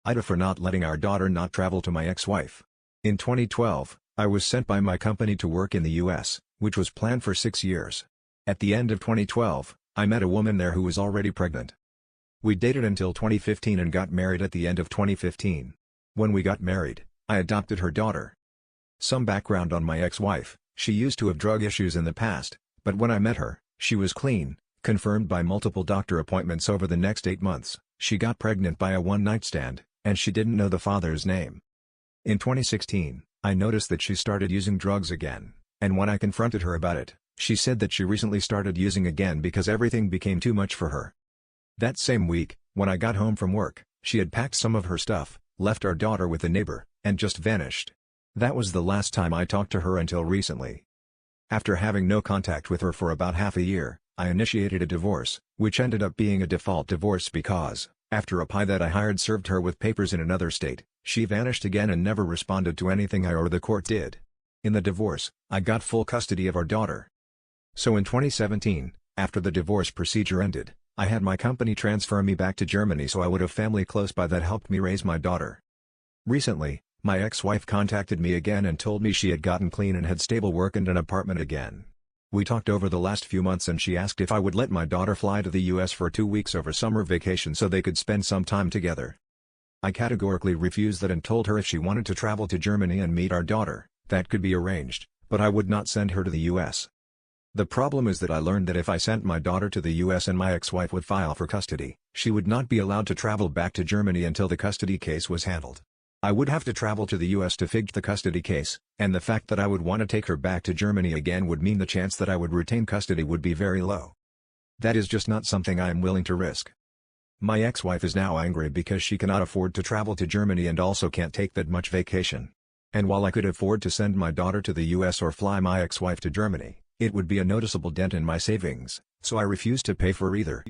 Ida for not letting our daughter not travel to my ex-wife. In 2012, I was sent by my company to work in the US, which was planned for 6 years. At the end of 2012, I met a woman there who was already pregnant. We dated until 2015 and got married at the end of 2015. When we got married, I adopted her daughter. Some background on my ex-wife: she used to have drug issues in the past, but when I met her, she was clean, confirmed by multiple doctor appointments over the next 8 months. She got pregnant by a one-night stand, and she didn't know the father's name. In 2016, I noticed that she started using drugs again, and when I confronted her about it, she said that she recently started using again because everything became too much for her. That same week, when I got home from work, she had packed some of her stuff, left our daughter with a neighbor, and just vanished. That was the last time I talked to her until recently. After having no contact with her for about half a year, I initiated a divorce, which ended up being a default divorce because, after a PI that I hired served her with papers in another state, she vanished again and never responded to anything I or the court did. In the divorce, I got full custody of our daughter. So in 2017, after the divorce procedure ended, I had my company transfer me back to Germany so I would have family close by that helped me raise my daughter. Recently, my ex-wife contacted me again and told me she had gotten clean and had stable work and an apartment again. We talked over the last few months and she asked if I would let my daughter fly to the US for 2 weeks over summer vacation so they could spend some time together. I categorically refused that and told her if she wanted to travel to Germany and meet our daughter, that could be arranged, but I would not send her to the US. The problem is that I learned that if I sent my daughter to the US and my ex-wife would file for custody, she would not be allowed to travel back to Germany until the custody case was handled. I would have to travel to the US to fix the custody case, and the fact that I would want to take her back to Germany again would mean the chance that I would retain custody would be very low. That is just not something I am willing to risk. My ex-wife is now angry because she cannot afford to travel to Germany and also can't take that much vacation. And while I could afford to send my daughter to the US or fly my ex-wife to Germany, it would be a noticeable dent in my savings, so I refuse to pay for either.